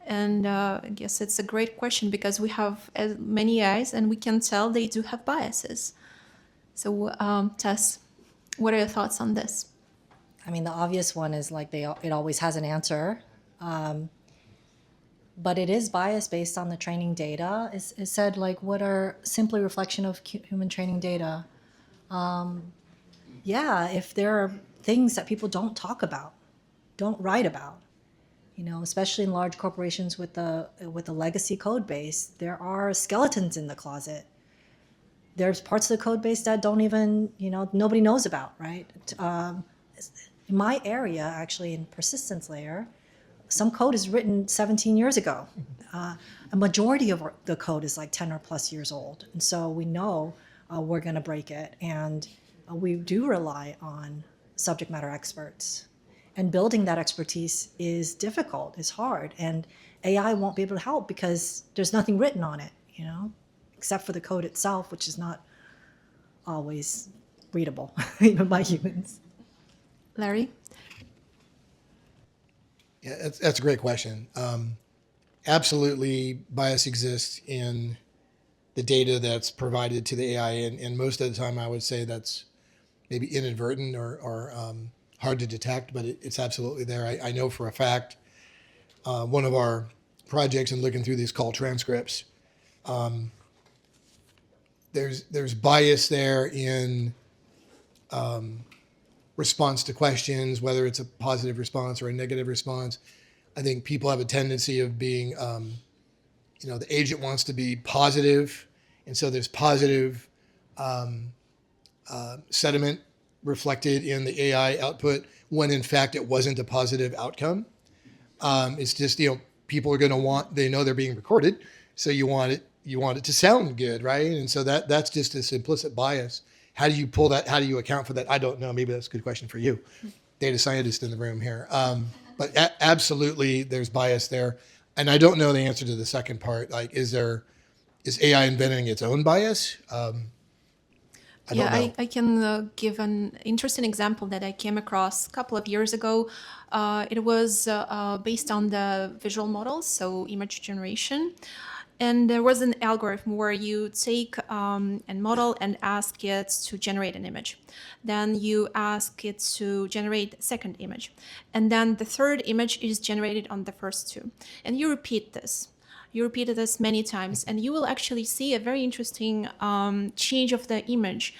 And I guess it's a great question because we have as many AIs and we can tell they do have biases. So, Tess, what are your thoughts on this? I mean, the obvious one is like it always has an answer. But it is biased based on the training data. It said, like, what are simply reflection of human training data? Yeah, if there are things that people don't talk about, don't write about, you know, especially in large corporations with a legacy code base, there are skeletons in the closet. There's parts of the code base that don't even, you know, nobody knows about, right? In my area, actually, in persistence layer, some code is written 17 years ago. A majority of the code is like 10 or plus years old. And so we know we're going to break it. And we do rely on subject matter experts. And building that expertise is difficult, is hard. And AI won't be able to help because there's nothing written on it, you know, except for the code itself, which is not always readable, even by humans. Larry? Yeah, that's a great question. Absolutely, bias exists in the data that's provided to the AI, and most of the time I would say that's maybe inadvertent or hard to detect, but it's absolutely there. I know for a fact one of our projects and looking through these call transcripts, there's bias there in response to questions, whether it's a positive response or a negative response. I think people have a tendency of being, the agent wants to be positive, and so there's positive sentiment reflected in the AI output when in fact it wasn't a positive outcome. It's just, people are going to they know they're being recorded, so you want it to sound good, right? And so that's just this implicit bias. How do you pull that? How do you account for that? I don't know. Maybe that's a good question for you, data scientist in the room here. But absolutely, there's bias there. And I don't know the answer to the second part. Like, is AI inventing its own bias? I don't know. I can give an interesting example that I came across a couple of years ago. It was based on the visual models, so image generation. And there was an algorithm where you take a model and ask it to generate an image. Then you ask it to generate a second image. And then the third image is generated on the first two. And you repeat this. You repeat this many times, and you will actually see a very interesting change of the image.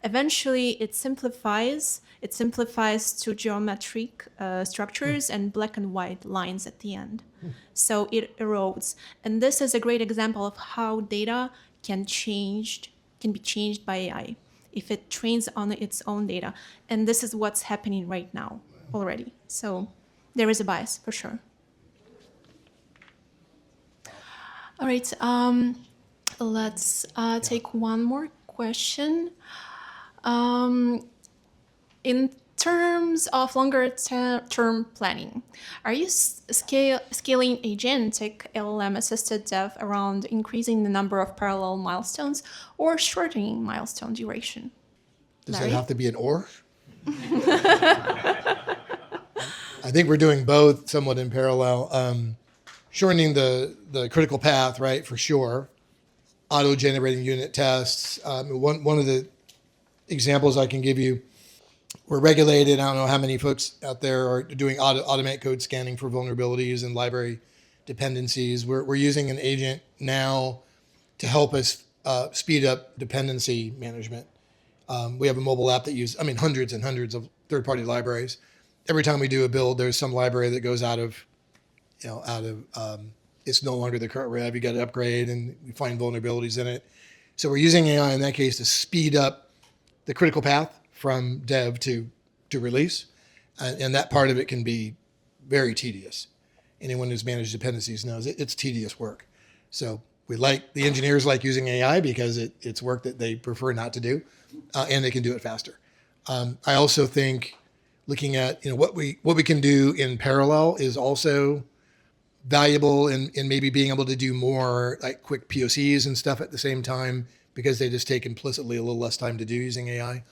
Eventually, it simplifies to geometric structures and black and white lines at the end. So it erodes. And this is a great example of how data can be changed by AI if it trains on its own data. And this is what's happening right now already. So there is a bias for sure. All right, let's take one more question. In terms of longer term planning, are you scaling agentic LLM-assisted dev around increasing the number of parallel milestones or shortening milestone duration? Does Larry? that have to be an or? I think we're doing both somewhat in parallel. Shortening the critical path, right, for sure. Auto-generating unit tests. One of the examples I can give you, we're regulated. I don't know how many folks out there are doing automatic code scanning for vulnerabilities and library dependencies. We're using an agent now to help us speed up dependency management. We have a mobile app that uses, hundreds and hundreds of third-party libraries. Every time we do a build, there's some library that goes out of, it's no longer the current rev. You got to upgrade, and we find vulnerabilities in it. So we're using AI in that case to speed up the critical path from dev to release, and that part of it can be very tedious. Anyone who's managed dependencies knows it's tedious work. So the engineers like using AI because it's work that they prefer not to do, and they can do it faster. I also think looking at what we can do in parallel is also valuable in maybe being able to do more like quick POCs and stuff at the same time, because they just take implicitly a little less time to do using AI.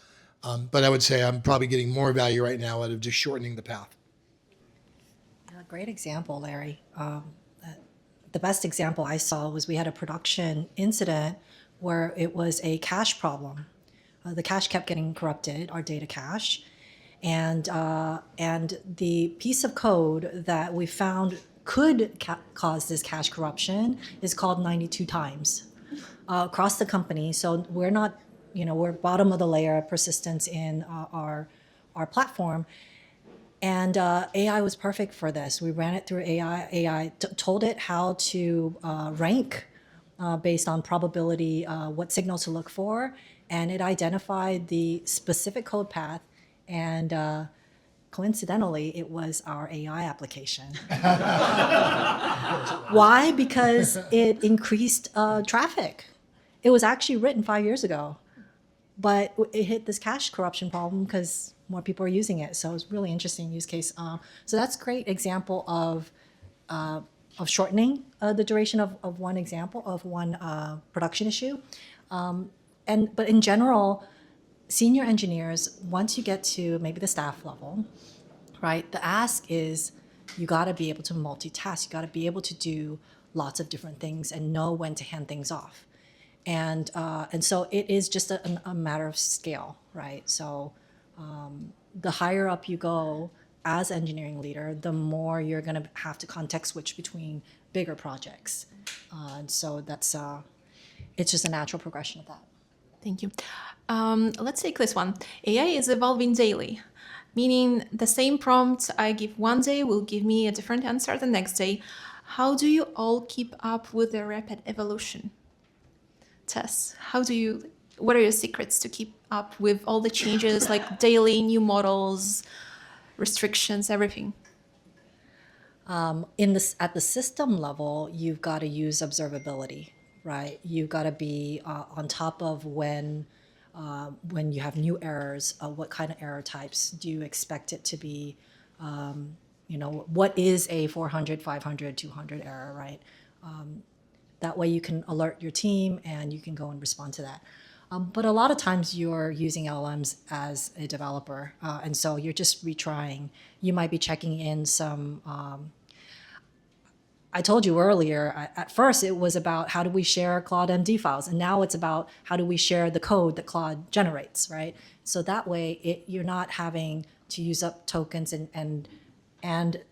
But I would say I'm probably getting more value right now out of just shortening the path. Yeah, great example, Larry. The best example I saw was we had a production incident where it was a cache problem. The cache kept getting corrupted, our data cache, and the piece of code that we found could cause this cache corruption is called 92 times across the company. So we're not, we're bottom of the layer of persistence in our platform. And AI was perfect for this. We ran it through AI. AI told it how to rank based on probability, what signal to look for, and it identified the specific code path. And coincidentally, it was our AI application. Why? Because it increased traffic. It was actually written 5 years ago, but it hit this cache corruption problem because more people are using it. So it's really interesting use case. So that's a great example of shortening the duration of one example of one production issue. But in general, senior engineers, once you get to maybe the staff level, right, the ask is you got to be able to multitask. You got to be able to do lots of different things and know when to hand things off. And so it is just a matter of scale, right? So the higher up you go as engineering leader, the more you're going to have to context switch between bigger projects. And so that's it's just a natural progression of that. Thank you. Let's take this one. AI is evolving daily, meaning the same prompt I give one day will give me a different answer the next day. How do you all keep up with the rapid evolution? Tess, what are your secrets to keep up with all the changes, like daily new models, restrictions, everything? At the system level, you've got to use observability, right? You've got to be on top of when you have new errors. What kind of error types do you expect it to be? What is a 400, 500, 200 error, right? That way you can alert your team and you can go and respond to that. But a lot of times you're using LLMs as a developer, and so you're just retrying. You might be checking in some. I told you earlier, at first it was about how do we share Claude MD files, and now it's about how do we share the code that Claude generates, right? So that way you're not having to use up tokens and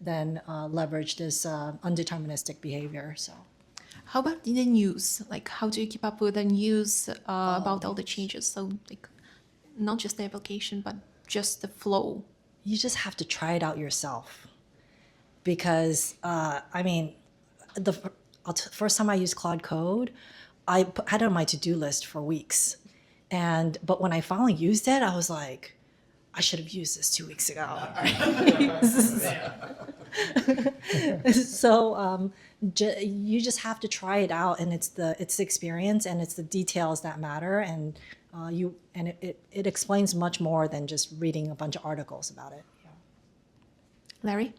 then leverage this undeterministic behavior. So. How about in the news? Like, how do you keep up with the news about all the changes? So, like, not just the application, but just the flow. You just have to try it out yourself. Because, the first time I used Claude Code, I had it on my to-do list for weeks. But when I finally used it, I was like, I should have used this 2 weeks ago. So you just have to try it out, and it's the experience and it's the details that matter, and it explains much more than just reading a bunch of articles about it. Yeah. Larry?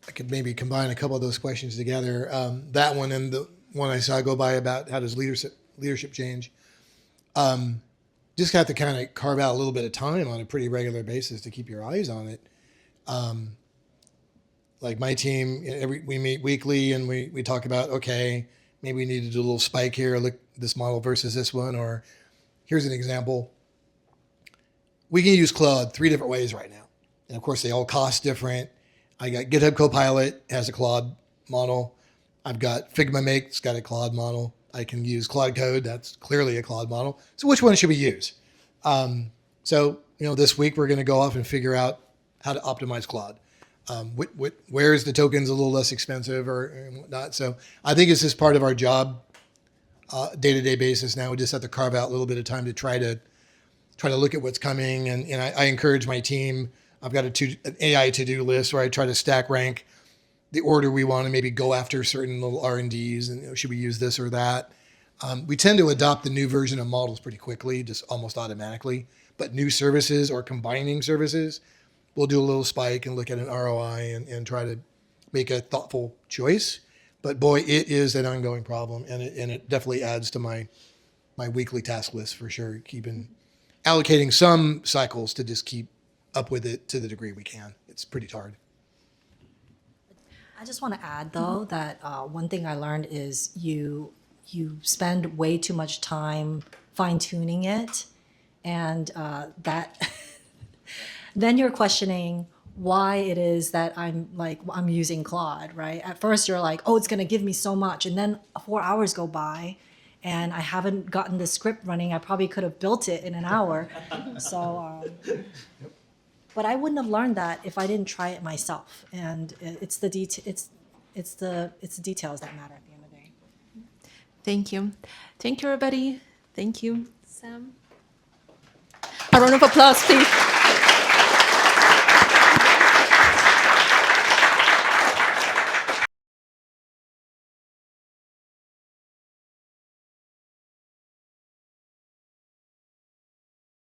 I could maybe combine a couple of those questions together. That one and the one I saw go by about how does leadership change. Just have to kind of carve out a little bit of time on a pretty regular basis to keep your eyes on it. Like my team, we meet weekly and we talk about, okay, maybe we need to do a little spike here, look this model versus this one, or here's an example. we can use Claude 3 different ways right now. And of course, they all cost different. I got GitHub Copilot has a Claude model. I've got Figma Make, it's got a Claude model. I can use Claude Code, that's clearly a Claude model. So which one should we use? So this week we're going to go off and figure out how to optimize Claude. Where is the tokens a little less expensive or whatnot? So I think it's just part of our job, day-to-day basis now. We just have to carve out a little bit of time to try to look at what's coming. And I encourage my team. I've got an AI to-do list where I try to stack rank the order we want to maybe go after certain little R&Ds and should we use this or that. We tend to adopt the new version of models pretty quickly, just almost automatically. But new services or combining services, we'll do a little spike and look at an ROI and try to make a thoughtful choice. But boy, it is an ongoing problem, and it definitely adds to my weekly task list for sure. Allocating some cycles to just keep up with it to the degree we can. It's pretty hard. I just want to add, though, that one thing I learned is you spend way too much time fine-tuning it, and that then you're questioning why it is that I'm using Claude, right? At first you're like, oh, it's going to give me so much, and then 4 hours go by, and I haven't gotten the script running. I probably could have built it in an hour. So. But I wouldn't have learned that if I didn't try it myself. And it's the details that matter at the end of the day. Thank you. Thank you, everybody. Thank you, Sam. A round of applause, please.